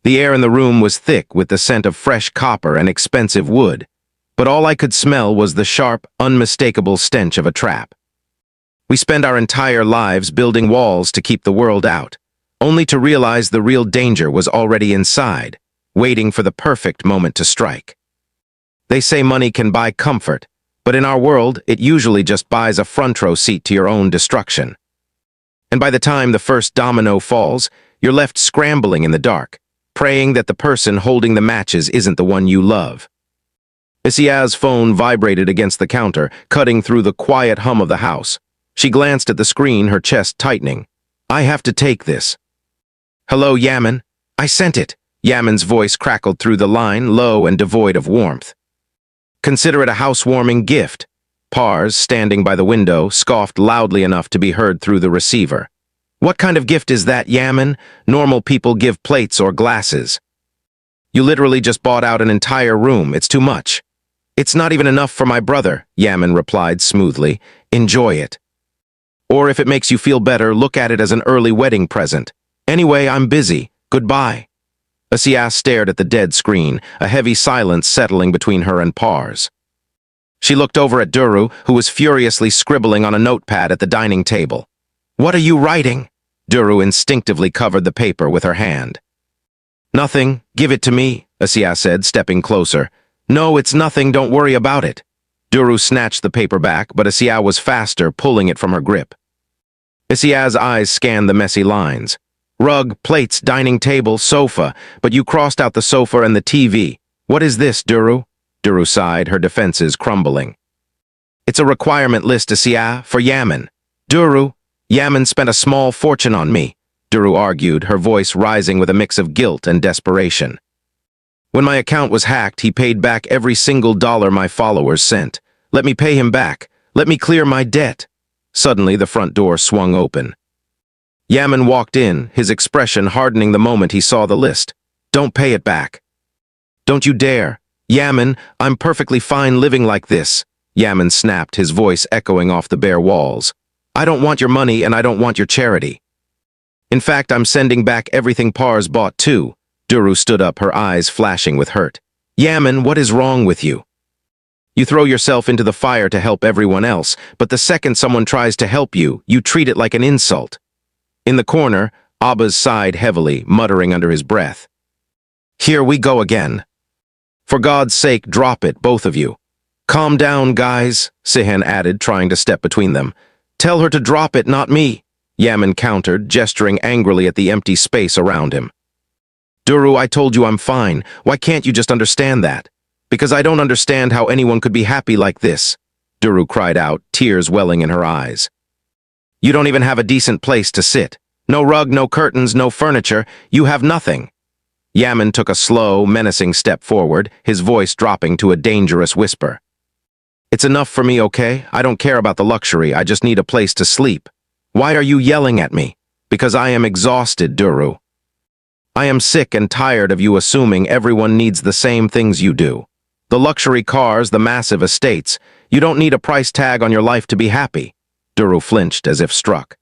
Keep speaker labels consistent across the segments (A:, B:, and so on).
A: The air in the room was thick with the scent of fresh copper and expensive wood, but all I could smell was the sharp, unmistakable stench of a trap. We spend our entire lives building walls to keep the world out, only to realize the real danger was already inside, waiting for the perfect moment to strike. They say money can buy comfort, but in our world, it usually just buys a front row seat to your own destruction. And by the time the first domino falls, you're left scrambling in the dark, praying that the person holding the matches isn't the one you love. Isia's phone vibrated against the counter, cutting through the quiet hum of the house. She glanced at the screen, her chest tightening. I have to take this. Hello, Yaman. I sent it. Yaman's voice crackled through the line, low and devoid of warmth. Consider it a housewarming gift. Pars, standing by the window, scoffed loudly enough to be heard through the receiver. What kind of gift is that, Yaman? Normal people give plates or glasses. You literally just bought out an entire room. It's too much. It's not even enough for my brother, Yaman replied smoothly. Enjoy it. Or if it makes you feel better, look at it as an early wedding present. Anyway, I'm busy. Goodbye. Asia stared at the dead screen, a heavy silence settling between her and Pars. She looked over at Duru, who was furiously scribbling on a notepad at the dining table. What are you writing? Duru instinctively covered the paper with her hand. Nothing. Give it to me, Asia said, stepping closer. No, it's nothing. Don't worry about it. Duru snatched the paper back, but Asia was faster, pulling it from her grip. Asia's eyes scanned the messy lines. Rug, plates, dining table, sofa, but you crossed out the sofa and the TV. What is this, Duru? Duru sighed, her defenses crumbling. It's a requirement list, Asia, for Yaman. Duru, Yaman spent a small fortune on me, Duru argued, her voice rising with a mix of guilt and desperation. When my account was hacked, he paid back every single dollar my followers sent. Let me pay him back. Let me clear my debt. Suddenly, the front door swung open. Yaman walked in, his expression hardening the moment he saw the list. Don't pay it back. Don't you dare. Yaman, I'm perfectly fine living like this. Yaman snapped, his voice echoing off the bare walls. I don't want your money and I don't want your charity. In fact, I'm sending back everything Pars bought too. Duru stood up, her eyes flashing with hurt. Yaman, what is wrong with you? You throw yourself into the fire to help everyone else, but the second someone tries to help you, you treat it like an insult. In the corner, Abbas sighed heavily, muttering under his breath. Here we go again. For God's sake, drop it, both of you. Calm down, guys, Sihan added, trying to step between them. Tell her to drop it, not me, Yaman countered, gesturing angrily at the empty space around him. Duru, I told you I'm fine. Why can't you just understand that? Because I don't understand how anyone could be happy like this, Duru cried out, tears welling in her eyes. You don't even have a decent place to sit. No rug, no curtains, no furniture. You have nothing. Yaman took a slow, menacing step forward, his voice dropping to a dangerous whisper. It's enough for me, okay? I don't care about the luxury, I just need a place to sleep. Why are you yelling at me? Because I am exhausted, Duru. I am sick and tired of you assuming everyone needs the same things you do. The luxury cars, the massive estates. You don't need a price tag on your life to be happy. Duru flinched as if struck.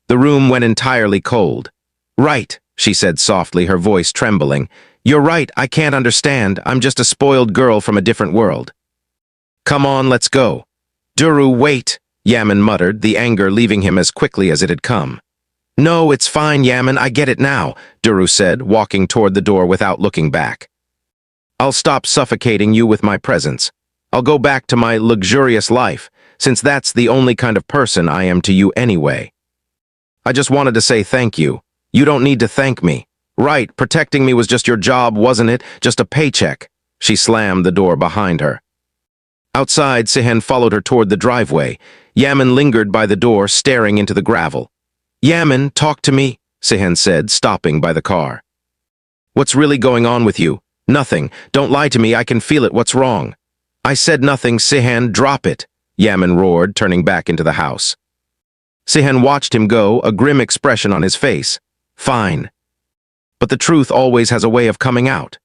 A: The room went entirely cold. Right, she said softly, her voice trembling. You're right, I can't understand. I'm just a spoiled girl from a different world. Come on, let's go. Duru, wait, Yaman muttered, the anger leaving him as quickly as it had come. No, it's fine, Yaman, I get it now, Duru said, walking toward the door without looking back. I'll stop suffocating you with my presence. I'll go back to my luxurious life, since that's the only kind of person I am to you anyway. I just wanted to say thank you. You don't need to thank me. Right, protecting me was just your job, wasn't it? Just a paycheck. She slammed the door behind her. Outside, Sihan followed her toward the driveway. Yaman lingered by the door, staring into the gravel. Yaman, talk to me, Sihan said, stopping by the car. What's really going on with you? Nothing. Don't lie to me, I can feel it. What's wrong? I said nothing, Sihan, drop it, Yaman roared, turning back into the house. Sihan watched him go, a grim expression on his face. Fine. But the truth always has a way of coming out.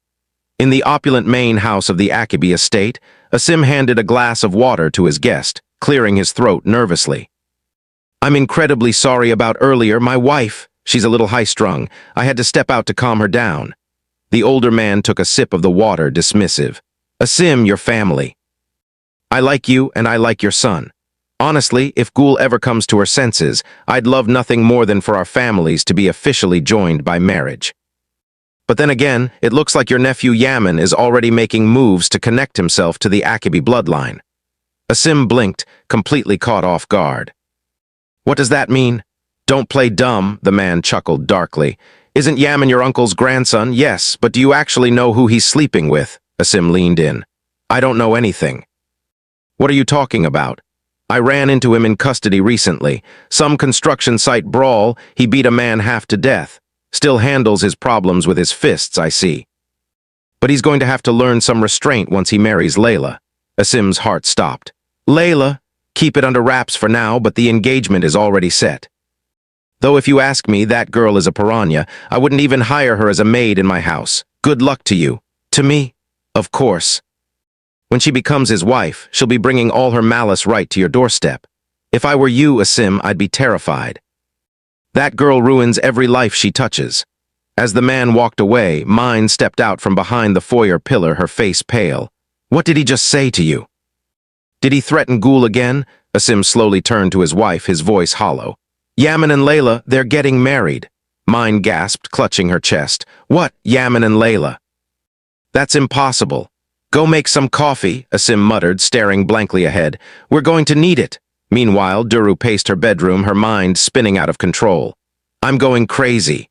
A: In the opulent main house of the Akibi estate, Asim handed a glass of water to his guest, clearing his throat nervously. I'm incredibly sorry about earlier, my wife. She's a little high-strung. I had to step out to calm her down. The older man took a sip of the water, dismissive. Asim, your family. I like you and I like your son. Honestly, if Gul ever comes to her senses, I'd love nothing more than for our families to be officially joined by marriage. But then again, it looks like your nephew Yaman is already making moves to connect himself to the Akibi bloodline. Asim blinked, completely caught off guard. What does that mean? Don't play dumb, the man chuckled darkly. Isn't Yaman your uncle's grandson? Yes, but do you actually know who he's sleeping with? Asim leaned in. I don't know anything. What are you talking about? I ran into him in custody recently. Some construction site brawl, he beat a man half to death. Still handles his problems with his fists, I see. But he's going to have to learn some restraint once he marries Leyla. Asim's heart stopped. Leyla? Keep it under wraps for now, but the engagement is already set. Though if you ask me, that girl is a piranha. I wouldn't even hire her as a maid in my house. Good luck to you. To me? Of course. When she becomes his wife, she'll be bringing all her malice right to your doorstep. If I were you, Asim, I'd be terrified. That girl ruins every life she touches. As the man walked away, Mine stepped out from behind the foyer pillar, her face pale. What did he just say to you? Did he threaten Gul again? Asim slowly turned to his wife, his voice hollow. Yaman and Leyla, they're getting married. Mine gasped, clutching her chest. What, Yaman and Leyla? That's impossible. Go make some coffee, Asim muttered, staring blankly ahead. We're going to need it. Meanwhile, Duru paced her bedroom, her mind spinning out of control. I'm going crazy.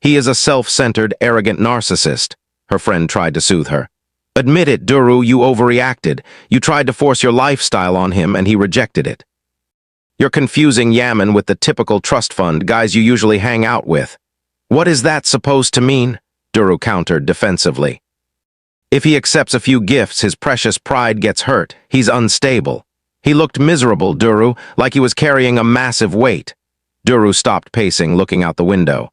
A: He is a self-centered, arrogant narcissist, her friend tried to soothe her. Admit it, Duru, you overreacted. You tried to force your lifestyle on him and he rejected it. You're confusing Yaman with the typical trust fund guys you usually hang out with. What is that supposed to mean? Duru countered defensively. If he accepts a few gifts, his precious pride gets hurt. He's unstable. He looked miserable, Duru, like he was carrying a massive weight. Duru stopped pacing, looking out the window.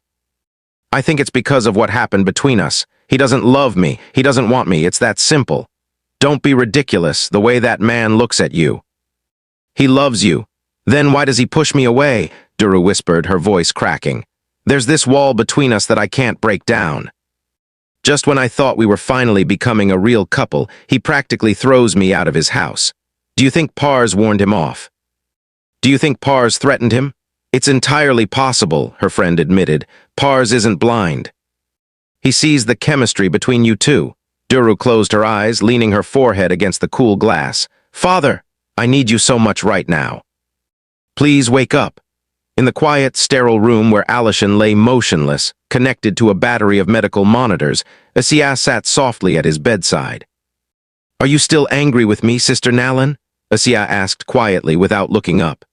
A: I think it's because of what happened between us. He doesn't love me. He doesn't want me. It's that simple. Don't be ridiculous, the way that man looks at you. He loves you. Then why does he push me away? Duru whispered, her voice cracking. There's this wall between us that I can't break down. Just when I thought we were finally becoming a real couple, he practically throws me out of his house. Do you think Pars warned him off? Do you think Pars threatened him? It's entirely possible, her friend admitted. Pars isn't blind. He sees the chemistry between you two. Duru closed her eyes, leaning her forehead against the cool glass. Father, I need you so much right now. Please wake up. In the quiet, sterile room where Alishan lay motionless, connected to a battery of medical monitors, Asiya sat softly at his bedside. Are you still angry with me, Sister Nalan? Asiya asked quietly without looking up.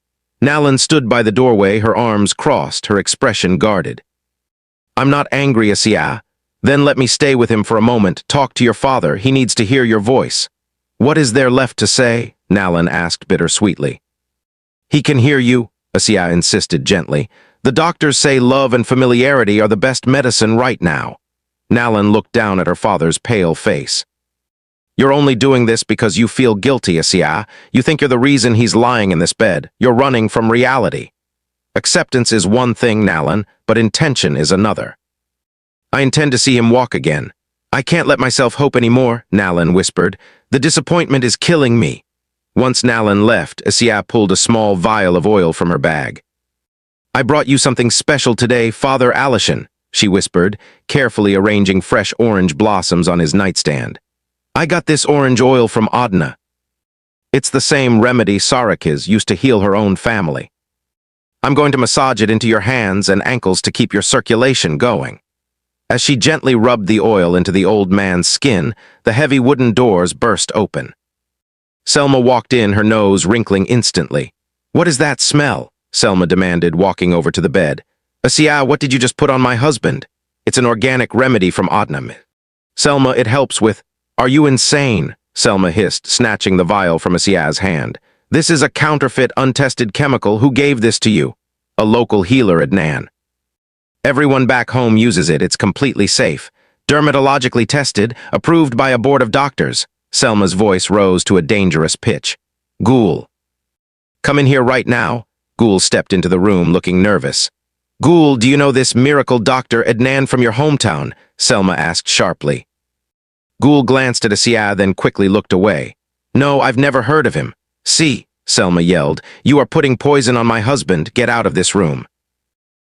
A: Nalan stood by the doorway, her arms crossed, her expression guarded. I'm not angry, Asiya. Then let me stay with him for a moment. Talk to your father. He needs to hear your voice. What is there left to say? Nalan asked bittersweetly. He can hear you, Asiya insisted gently. The doctors say love and familiarity are the best medicine right now. Nalan looked down at her father's pale face. You're only doing this because you feel guilty, Asiya. You think you're the reason he's lying in this bed. You're running from reality. Acceptance is one thing, Nalan, but intention is another. I intend to see him walk again. I can't let myself hope anymore, Nalan whispered. The disappointment is killing me. Once Nalan left, Asiya pulled a small vial of oil from her bag. I brought you something special today, Father Alishan, she whispered, carefully arranging fresh orange blossoms on his nightstand. I got this orange oil from Adna. It's the same remedy Sarakiz used to heal her own family. I'm going to massage it into your hands and ankles to keep your circulation going. As she gently rubbed the oil into the old man's skin, the heavy wooden doors burst open. Selma walked in, her nose wrinkling instantly. What is that smell? Selma demanded, walking over to the bed. Asiya, what did you just put on my husband? It's an organic remedy from Adnam. Selma, it helps with... Are you insane? Selma hissed, snatching the vial from Asiya's hand. This is a counterfeit, untested chemical. Who gave this to you? A local healer, Adnan. Everyone back home uses it. It's completely safe. Dermatologically tested, approved by a board of doctors. Selma's voice rose to a dangerous pitch. Gul. Come in here right now. Gul stepped into the room, looking nervous. Gul, do you know this miracle doctor Adnan from your hometown? Selma asked sharply. Ghoul glanced at Asia, then quickly looked away. No, I've never heard of him. See, Selma yelled, you are putting poison on my husband. Get out of this room.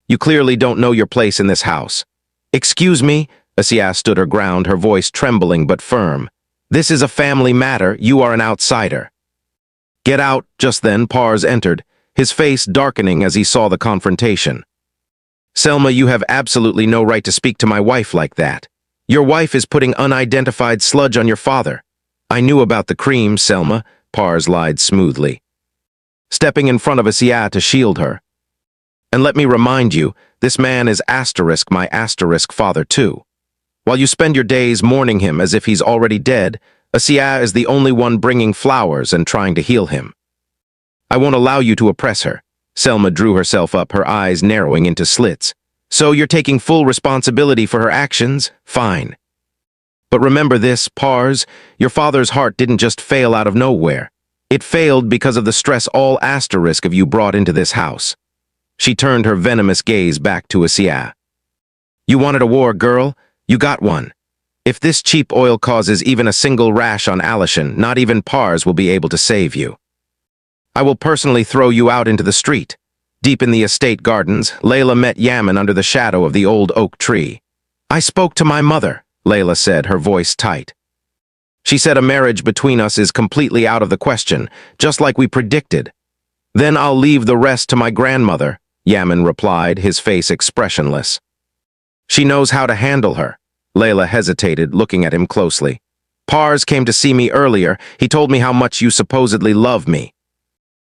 A: You clearly don't know your place in this house. Excuse me? Asia stood her ground, her voice trembling but firm. This is a family matter. You are an outsider. Get out. Just then, Pars entered, his face darkening as he saw the confrontation. Selma, you have absolutely no right to speak to my wife like that. Your wife is putting unidentified sludge on your father. I knew about the cream, Selma, Pars lied smoothly, stepping in front of Asia to shield her. And let me remind you, this man is my father too. While you spend your days mourning him as if he's already dead, Asia is the only one bringing flowers and trying to heal him. I won't allow you to oppress her. Selma drew herself up, her eyes narrowing into slits. So you're taking full responsibility for her actions? Fine. But remember this, Pars, your father's heart didn't just fail out of nowhere. It failed because of the stress all of you brought into this house. She turned her venomous gaze back to Asia. You wanted a war, girl? You got one. If this cheap oil causes even a single rash on Alishan, not even Pars will be able to save you. I will personally throw you out into the street. Deep in the estate gardens, Leyla met Yaman under the shadow of the old oak tree. I spoke to my mother, Leyla said, her voice tight. She said a marriage between us is completely out of the question, just like we predicted. Then I'll leave the rest to my grandmother, Yaman replied, his face expressionless. She knows how to handle her. Leyla hesitated, looking at him closely. Pars came to see me earlier. He told me how much you supposedly love me.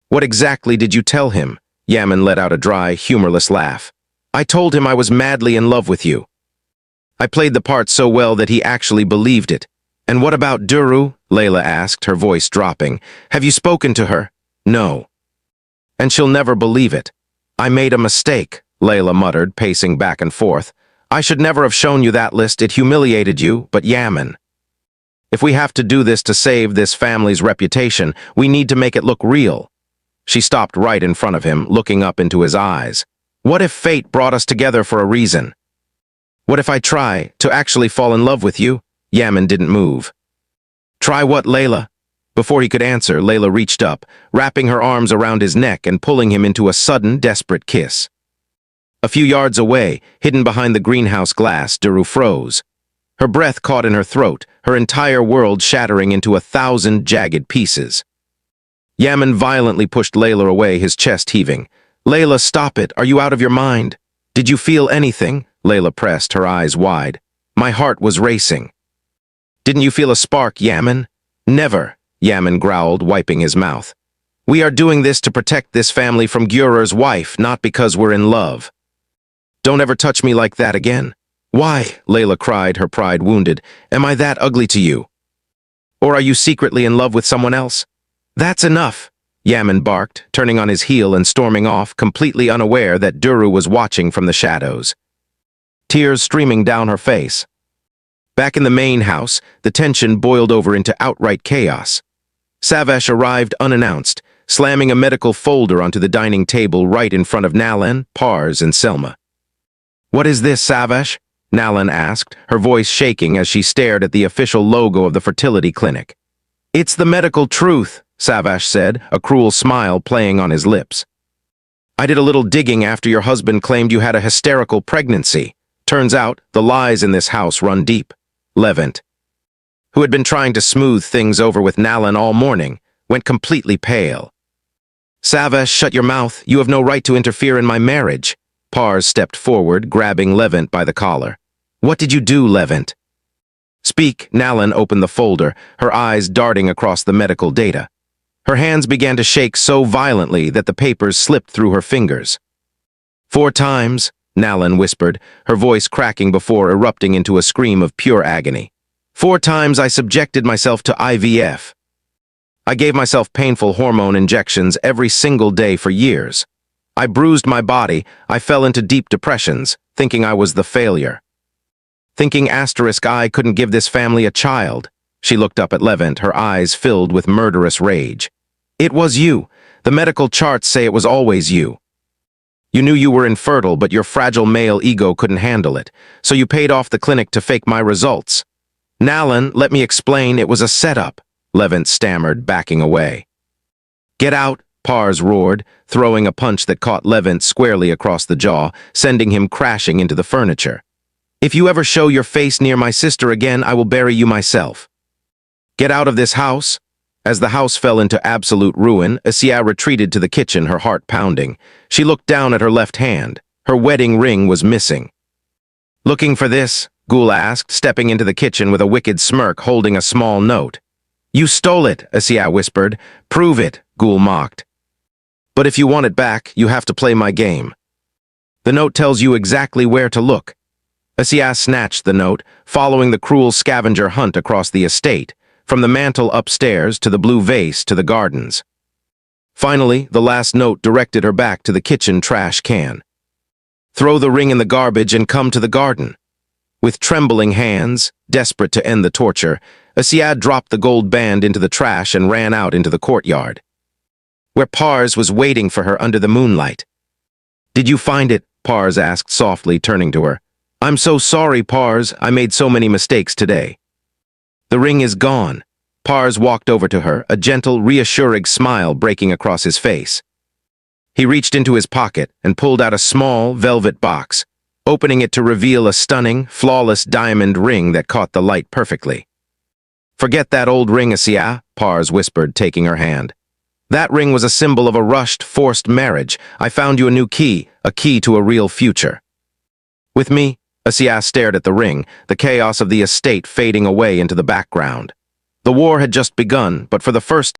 A: What exactly did you tell him? Yaman let out a dry, humorless laugh. I told him I was madly in love with you. I played the part so well that he actually believed it. And what about Duru? Leyla asked, her voice dropping. Have you spoken to her? No. And she'll never believe it. I made a mistake, Leyla muttered, pacing back and forth. I should never have shown you that list. It humiliated you, but Yaman. If we have to do this to save this family's reputation, we need to make it look real. She stopped right in front of him, looking up into his eyes. What if fate brought us together for a reason? What if I try to actually fall in love with you? Yaman didn't move. Try what, Leyla? Before he could answer, Leyla reached up, wrapping her arms around his neck and pulling him into a sudden, desperate kiss. A few yards away, hidden behind the greenhouse glass, Duru froze. Her breath caught in her throat, her entire world shattering into 1,000 jagged pieces. Yaman violently pushed Leyla away, his chest heaving. Leyla, stop it. Are you out of your mind? Did you feel anything? Leyla pressed, her eyes wide. My heart was racing. Didn't you feel a spark, Yaman? Never, Yaman growled, wiping his mouth. We are doing this to protect this family from Gurur's wife, not because we're in love. Don't ever touch me like that again. Why? Leyla cried, her pride wounded. Am I that ugly to you? Or are you secretly in love with someone else? That's enough, Yaman barked, turning on his heel and storming off, completely unaware that Duru was watching from the shadows. Tears streaming down her face. Back in the main house, the tension boiled over into outright chaos. Savash arrived unannounced, slamming a medical folder onto the dining table right in front of Nalan, Pars, and Selma. What is this, Savash? Nalan asked, her voice shaking as she stared at the official logo of the fertility clinic. It's the medical truth, Savash said, a cruel smile playing on his lips. I did a little digging after your husband claimed you had a hysterical pregnancy. Turns out, the lies in this house run deep. Levent, who had been trying to smooth things over with Nalan all morning, went completely pale. Savash, shut your mouth. You have no right to interfere in my marriage. Pars stepped forward, grabbing Levent by the collar. What did you do, Levent? Speak. Nalan opened the folder, her eyes darting across the medical data. Her hands began to shake so violently that the papers slipped through her fingers. 4 times, Nalan whispered, her voice cracking before erupting into a scream of pure agony. 4 times I subjected myself to IVF. I gave myself painful hormone injections every single day for years. I bruised my body, I fell into deep depressions, thinking I was the failure. Thinking I couldn't give this family a child. She looked up at Levent, her eyes filled with murderous rage. It was you. The medical charts say it was always you. You knew you were infertile, but your fragile male ego couldn't handle it, so you paid off the clinic to fake my results. Nalan, let me explain, it was a setup, Levent stammered, backing away. Get out, Pars roared, throwing a punch that caught Levent squarely across the jaw, sending him crashing into the furniture. If you ever show your face near my sister again, I will bury you myself. Get out of this house. As the house fell into absolute ruin, Asia retreated to the kitchen, her heart pounding. She looked down at her left hand. Her wedding ring was missing. Looking for this? Gul asked, stepping into the kitchen with a wicked smirk, holding a small note. You stole it, Asia whispered. Prove it, Gul mocked. But if you want it back, you have to play my game. The note tells you exactly where to look. Asia snatched the note, following the cruel scavenger hunt across the estate, from the mantel upstairs to the blue vase to the gardens. Finally, the last note directed her back to the kitchen trash can. Throw the ring in the garbage and come to the garden. With trembling hands, desperate to end the torture, Asia dropped the gold band into the trash and ran out into the courtyard, where Pars was waiting for her under the moonlight. Did you find it? Pars asked softly, turning to her. I'm so sorry, Pars. I made so many mistakes today. The ring is gone. Pars walked over to her, a gentle, reassuring smile breaking across his face. He reached into his pocket and pulled out a small, velvet box, opening it to reveal a stunning, flawless diamond ring that caught the light perfectly. Forget that old ring, Asia, Pars whispered, taking her hand. That ring was a symbol of a rushed, forced marriage. I found you a new key, a key to a real future. With me, Asia stared at the ring, the chaos of the estate fading away into the background. The war had just begun, but for the first